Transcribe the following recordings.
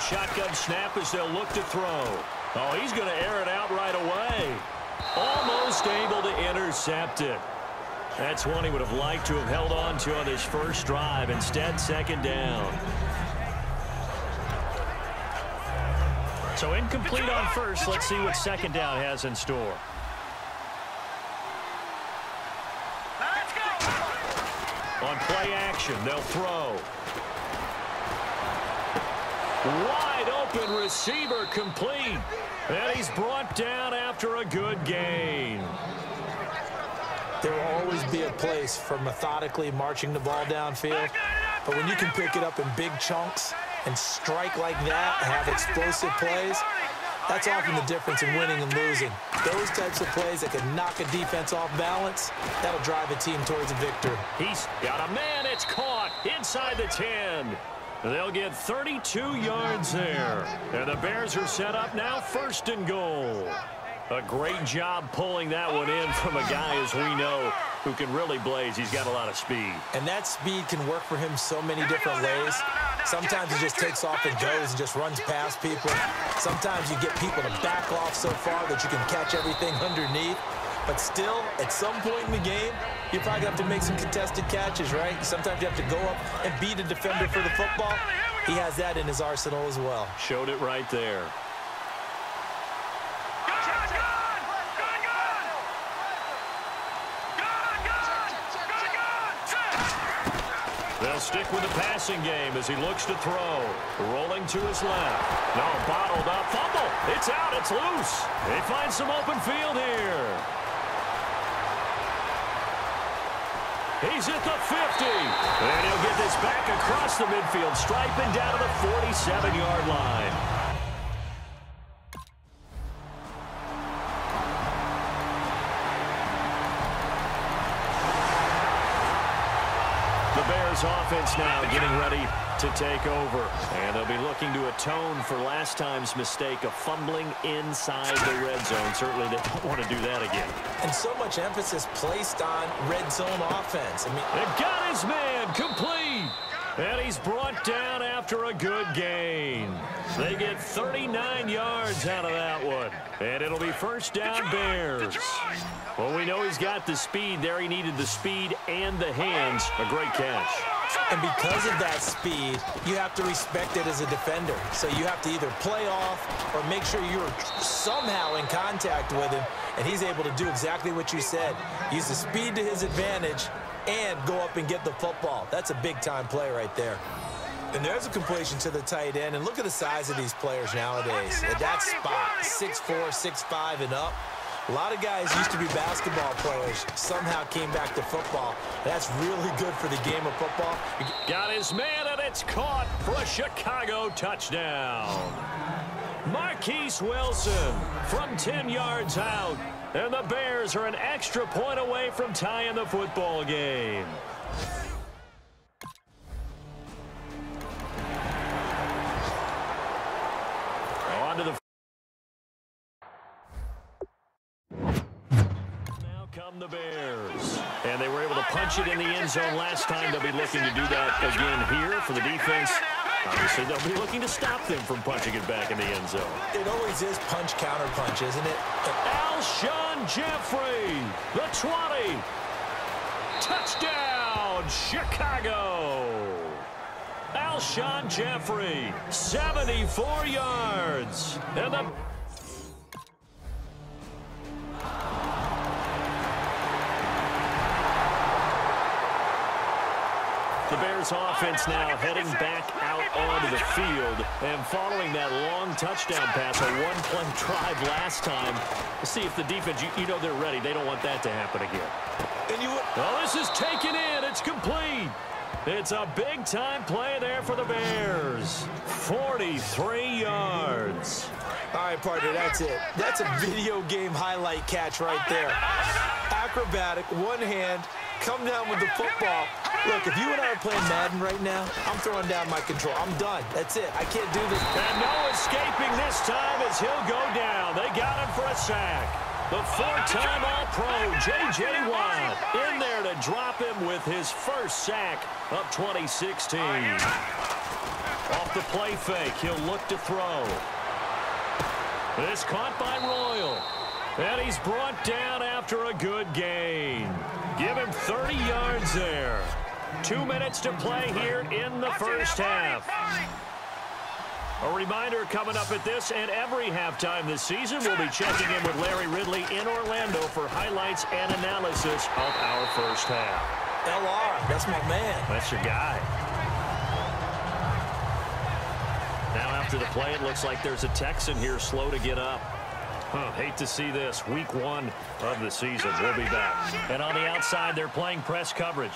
shotgun snap as they'll look to throw. Oh, he's going to air it out right away. Almost able to intercept it. That's one he would have liked to have held on to on his first drive. Instead, second down. So incomplete on first. Let's see what second down has in store. On play action, they'll throw. Wide open receiver complete. And he's brought down after a good gain. There will always be a place for methodically marching the ball downfield. But when you can pick it up in big chunks and strike like that and have explosive plays, that's often the difference in winning and losing. Those types of plays that can knock a defense off balance, that'll drive a team towards a victory. He's got a man. It's caught inside the 10. They'll get 32 yards there. And the Bears are set up now, first and goal. A great job pulling that one in from a guy, as we know, who can really blaze. He's got a lot of speed. And that speed can work for him so many different ways. Sometimes he just takes off and goes and just runs past people. Sometimes you get people to back off so far that you can catch everything underneath. But still, at some point in the game, you probably have to make some contested catches, right? Sometimes you have to go up and beat a defender for the football. He has that in his arsenal as well. Showed it right there. They'll stick with the passing game as he looks to throw. Rolling to his left. No, bottled up. Fumble. It's out. It's loose. They find some open field here. He's at the 50. And he'll get this back across the midfield stripe and down to the 47-yard line. The Bears offense now getting ready to take over. And they'll be looking to atone for last time's mistake of fumbling inside the red zone. Certainly they don't want to do that again. And so much emphasis placed on red zone offense. They've got his man complete. And he's brought down after a good gain. They get 39 yards out of that one. And it'll be first down Bears. Well, we know he's got the speed there. He needed the speed and the hands. A great catch. And because of that speed, you have to respect it as a defender. So you have to either play off or make sure you're somehow in contact with him. And he's able to do exactly what you said. Use the speed to his advantage and go up and get the football. That's a big-time play right there. And there's a completion to the tight end. And look at the size of these players nowadays. At that spot, 6'4", 6'5", and up. A lot of guys used to be basketball players, somehow came back to football. That's really good for the game of football. Got his man, and it's caught for a Chicago touchdown. Marquise Wilson from 10 yards out. And the Bears are an extra point away from tying the football game. On to the now come the Bears. And they were able to punch it in the end zone last time. They'll be looking to do that again here for the defense. Obviously, they'll be looking to stop them from punching it back in the end zone. It always is punch-counter-punch, isn't it? Alshon Jeffrey, the 20. Touchdown, Chicago. Alshon Jeffrey, 74 yards. And the Bears offense now heading back out onto the field. And following that long touchdown pass, a one-play drive last time, to see if the defense, you know they're ready. They don't want that to happen again. Oh, this is taken in. It's complete. It's a big-time play there for the Bears. 43 yards. All right, partner, that's it. That's a video game highlight catch right there. Acrobatic, one hand, come down with the football. Look, if you and I are playing Madden right now, I'm throwing down my control. I'm done. That's it. I can't do this. And no escaping this time as he'll go down. They got him for a sack. The four-time All-Pro, J.J. Watt, in there to drop him with his first sack of 2016. Off the play fake, he'll look to throw. This caught by Royal. And he's brought down after a good gain. Give him 30 yards there. 2 minutes to play here in the first half. A reminder coming up at this and every halftime this season, we'll be checking in with Larry Ridley in Orlando for highlights and analysis of our first half. LR, that's my man. That's your guy. Now after the play, it looks like there's a Texan here slow to get up. Hate to see this. Week 1 of the season. We'll be back. And on the outside, they're playing press coverage.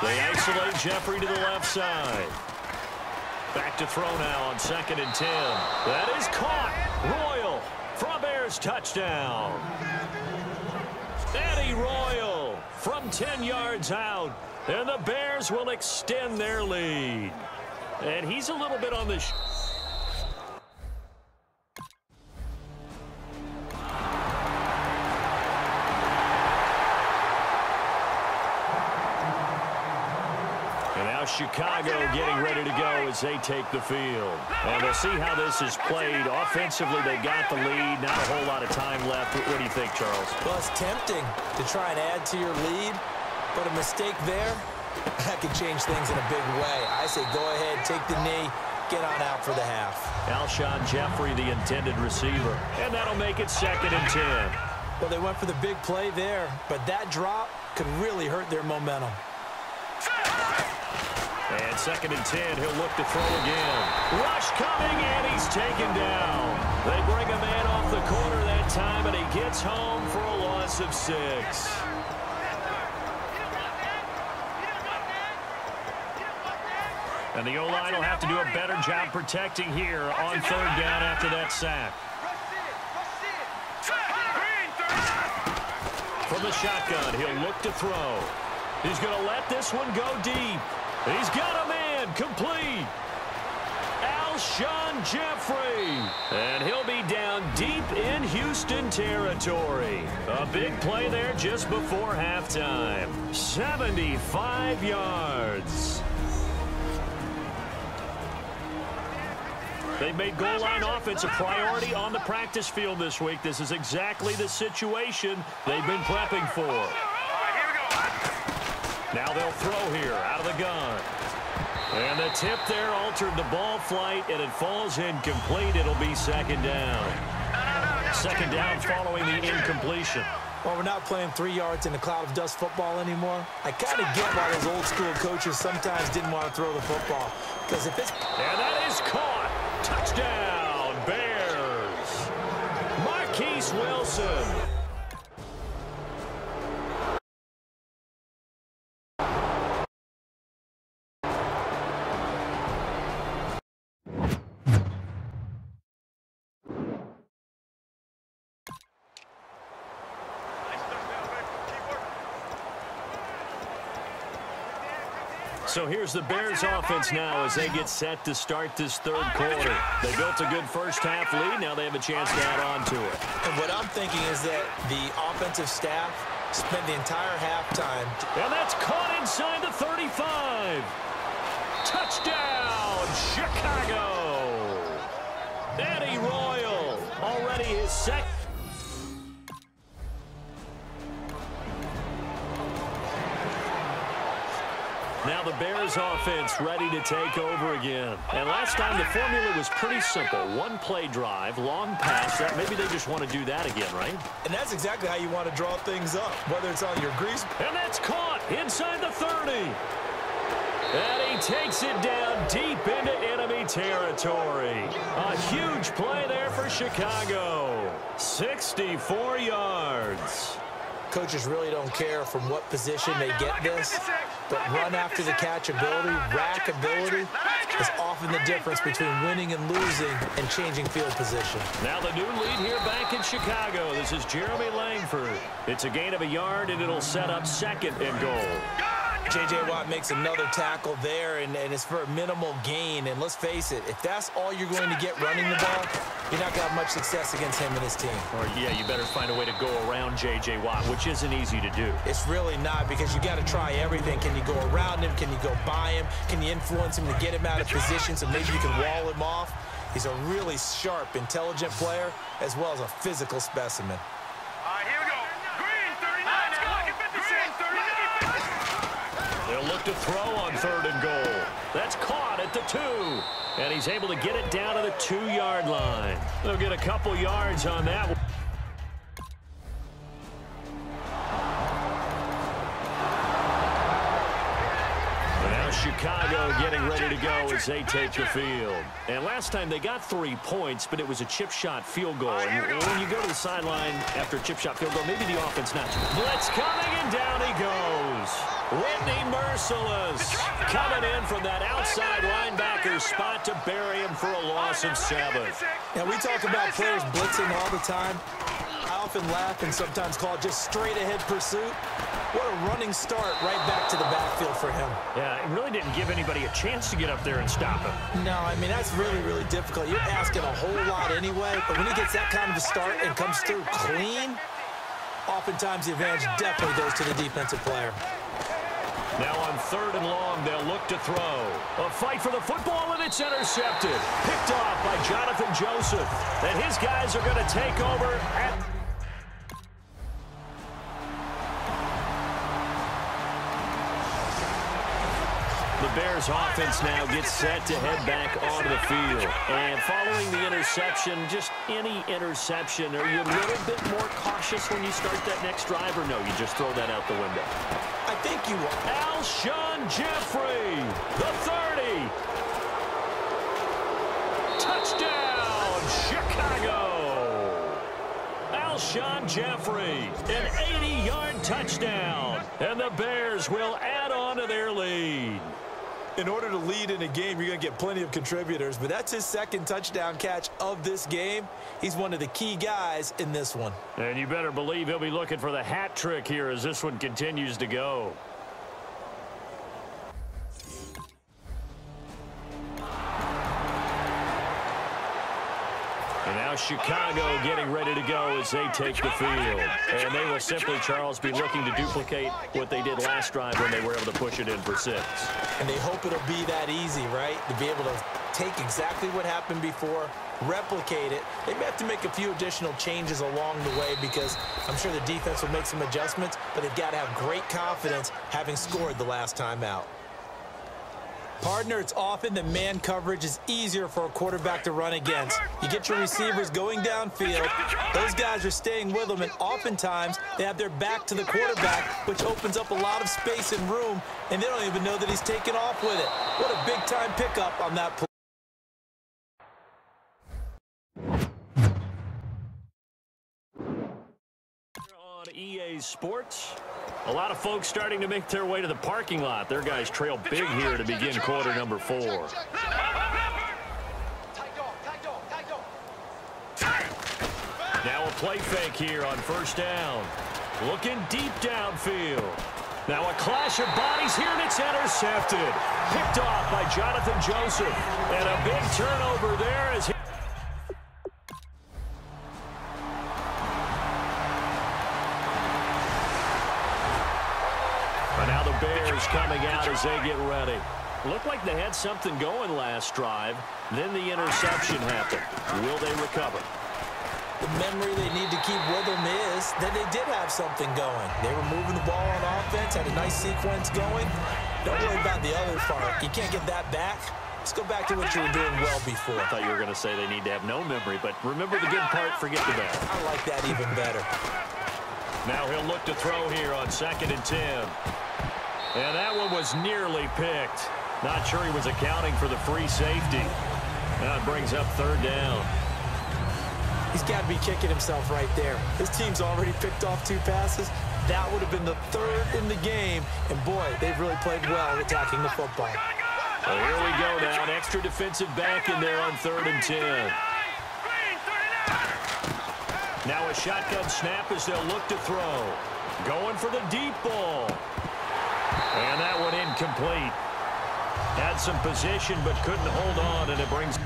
They isolate Jeffrey to the left side. Back to throw now on 2nd and 10. That is caught. Royal from Bears touchdown. Eddie Royal from 10 yards out. And the Bears will extend their lead. And he's a little bit on the... Chicago getting ready to go as they take the field. And we'll see how this is played. Offensively, they got the lead. Not a whole lot of time left. What do you think, Charles? Well, it's tempting to try and add to your lead, but a mistake there, that could change things in a big way. I say go ahead, take the knee, get on out for the half. Alshon Jeffrey, the intended receiver. And that'll make it 2nd and 10. Well, they went for the big play there, but that drop could really hurt their momentum. And 2nd and 10, he'll look to throw again. Rush coming, and he's taken down. They bring a man off the corner that time, and he gets home for a loss of 6. And the O-line will have to do a better job protecting here on 3rd down after that sack. From the shotgun, he'll look to throw. He's going to let this one go deep. He's got a man complete. Alshon Jeffrey. And he'll be down deep in Houston territory. A big play there just before halftime. 75 yards. They've made goal line offense a priority on the practice field this week. This is exactly the situation they've been prepping for. Now they'll throw here out of the gun. And the tip there altered the ball flight, and it falls incomplete. It'll be 2nd down. 2nd down following the incompletion. Well, we're not playing 3 yards in a cloud of dust football anymore. I kind of get why those old school coaches sometimes didn't want to throw the football. Because if it's... And that is caught. Touchdown, Bears. Marquise Wilson. So here's the Bears offense now as they get set to start this 3rd quarter. They built a good first half lead. Now they have a chance to add on to it. And what I'm thinking is that the offensive staff spent the entire halftime. And that's caught inside the 35. Touchdown, Chicago. Eddie Royal, already his second. Now the Bears offense ready to take over again. And last time the formula was pretty simple. 1 play drive, long pass. Maybe they just want to do that again, right? And that's exactly how you want to draw things up, whether it's on your grease. And that's caught inside the 30. And he takes it down deep into enemy territory. A huge play there for Chicago. 64 yards. Coaches really don't care from what position they get this, but run after the catch ability, rack ability is often the difference between winning and losing and changing field position. Now the new lead here back in Chicago. This is Jeremy Langford. It's a gain of a yard, and it'll set up 2nd and goal. J.J. Watt makes another tackle there, and it's for a minimal gain. And let's face it, if that's all you're going to get running the ball, you're not going to have much success against him and his team. Or, yeah, you better find a way to go around J.J. Watt, which isn't easy to do. It's really not, because you got to try everything. Can you go around him? Can you go by him? Can you influence him to get him out of position so maybe you can wall him off? He's a really sharp, intelligent player, as well as a physical specimen. Here we go. Green, 39. They'll look to throw on 3rd and goal. That's caught at the 2. And he's able to get it down to the 2-yard line. They'll get a couple yards on that one. Chicago getting ready to go as they take the field. And last time they got 3 points, but it was a chip shot field goal. And when you go to the sideline after a chip shot field goal, maybe the offense not. Blitz coming, and down he goes. Whitney Merciless coming in from that outside linebacker spot to bury him for a loss of 7. Now, we talk about players blitzing all the time. I often laugh and sometimes call it just straight-ahead pursuit. What a running start right back to the backfield for him. Yeah, it really didn't give anybody a chance to get up there and stop him. No, I mean, that's really, really difficult. You're asking a whole lot anyway, but when he gets that kind of a start and comes through clean, oftentimes the advantage definitely goes to the defensive player. Now on 3rd and long, they'll look to throw. A fight for the football, and it's intercepted. Picked off by Jonathan Joseph. And his guys are going to take over at... The Bears offense now gets set to head back onto the field. And following the interception, just any interception, are you a little bit more cautious when you start that next drive, or no, you just throw that out the window? I think you will. Alshon Jeffrey, the 30. Touchdown, Chicago. Alshon Jeffrey, an 80-yard touchdown. And the Bears will add on to their lead. In order to lead in a game, you're going to get plenty of contributors, but that's his 2nd touchdown catch of this game. He's one of the key guys in this one. And you better believe he'll be looking for the hat trick here as this one continues to go. And now Chicago getting ready to go as they take the field. And they will simply, Charles, be looking to duplicate what they did last drive when they were able to push it in for 6. And they hope it'll be that easy, right? To be able to take exactly what happened before, replicate it. They may have to make a few additional changes along the way because I'm sure the defense will make some adjustments, but they've got to have great confidence having scored the last time out. Partner, it's often that man coverage is easier for a quarterback to run against. You get your receivers going downfield, those guys are staying with them, and oftentimes they have their back to the quarterback, which opens up a lot of space and room, and they don't even know that he's taken off with it. What a big-time pickup on that play. On EA Sports, a lot of folks starting to make their way to the parking lot. Their guys trail big here to begin quarter number 4. Now a play fake here on 1st down. Looking deep downfield. Now a clash of bodies here, and it's intercepted. Picked off by Jonathan Joseph. And a big turnover there as he... And now the Bears coming out as they get ready. Looked like they had something going last drive. Then the interception happened. Will they recover? The memory they need to keep with them is that they did have something going. They were moving the ball on offense, had a nice sequence going. Don't worry about the other part. You can't get that back. Let's go back to what you were doing well before. I thought you were going to say they need to have no memory, but remember the good part, forget the bad. I like that even better. Now he'll look to throw here on 2nd and 10. And that one was nearly picked. Not sure he was accounting for the free safety. Now it brings up 3rd down. He's got to be kicking himself right there. His team's already picked off 2 passes. That would have been the 3rd in the game. And, boy, they've really played well attacking the football. Well, here we go now. An extra defensive back in there on 3rd and 10. Now a shotgun snap as they'll look to throw. Going for the deep ball. And that one incomplete. Had some position but couldn't hold on, and it brings...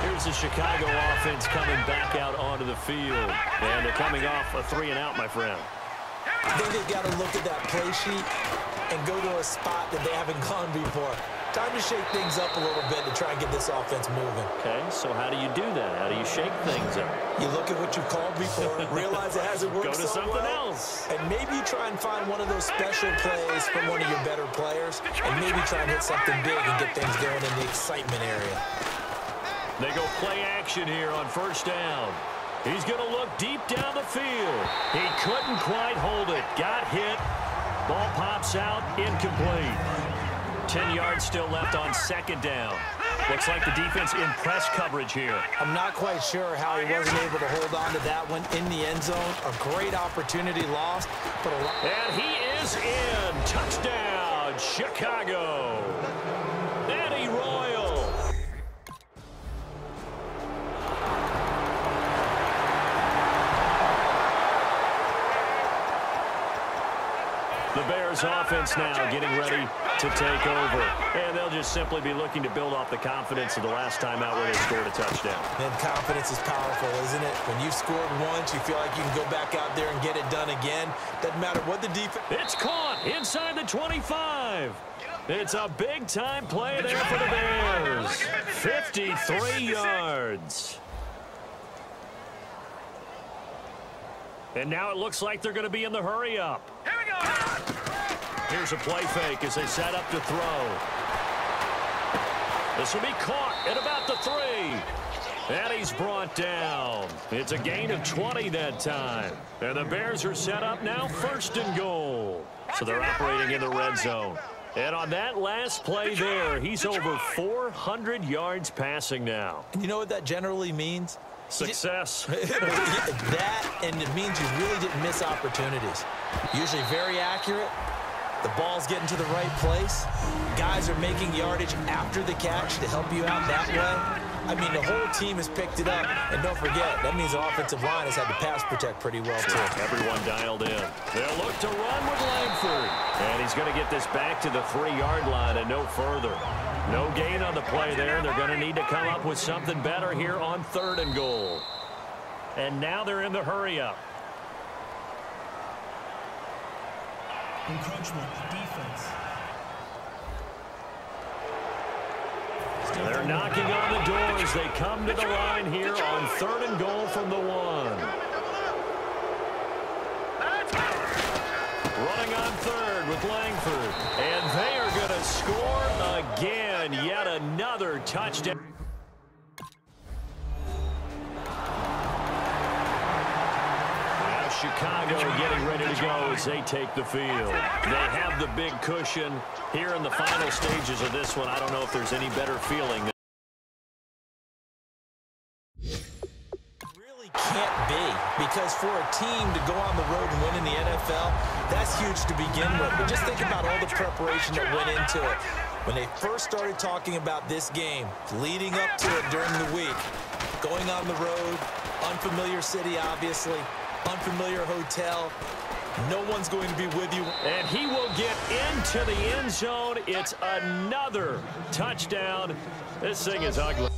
Here's the Chicago offense coming back out onto the field. And they're coming off a 3-and-out, my friend. I think they've got to look at that play sheet and go to a spot that they haven't gone before. Time to shake things up a little bit to try and get this offense moving. Okay, so how do you do that? How do you shake things up? You look at what you've called before, realize it hasn't worked Go to so something well, else. and maybe you try and find one of those special plays from one of your better players, and maybe try and hit something big and get things going in the excitement area. They go play action here on first down. He's going to look deep down the field. He couldn't quite hold it. Got hit. Ball pops out. Incomplete. 10 yards still left on second down. Looks like the defense in press coverage here. I'm not quite sure how he wasn't able to hold on to that one in the end zone. A great opportunity lost. But and he is in. Touchdown, Chicago. Eddie Royal. The Bears offense now getting ready to take over. And they'll just simply be looking to build off the confidence of the last time out where they scored a touchdown. And confidence is powerful, isn't it? When you've scored once, you feel like you can go back out there and get it done again. Doesn't matter what the defense... It's caught inside the 25. It's a big-time play there for the Bears. 53 yards. And now it looks like they're going to be in the hurry-up. Here we go. Here's a play fake as they set up to throw. This will be caught at about the 3. And he's brought down. It's a gain of 20 that time. And the Bears are set up now first and goal. So they're operating in the red zone. And on that last play there, he's over 400 yards passing now. And you know what that generally means? Success. That, and it means you really didn't miss opportunities. Usually very accurate. The ball's getting to the right place. Guys are making yardage after the catch to help you out that way. I mean, the whole team has picked it up. And don't forget, that means the offensive line has had to pass protect pretty well, too. Everyone dialed in. They'll look to run with Langford. And he's going to get this back to the 3-yard line and no further. No gain on the play there. They're going to need to come up with something better here on 3rd and goal. And now they're in the hurry-up. Encroachment, defense. They're knocking on the doors. They come to the line here on 3rd and goal from the 1. Running on 3rd with Langford. And they are going to score again. Yet another touchdown. Now Chicago getting ready to go as they take the field. They have the big cushion here in the final stages of this one. I don't know if there's any better feeling. Can't be, because for a team to go on the road and win in the NFL, that's huge to begin with. But just think about all the preparation that went into it. When they first started talking about this game, leading up to it during the week, going on the road, unfamiliar city, obviously, unfamiliar hotel, no one's going to be with you. And he will get into the end zone. It's another touchdown. This thing is ugly.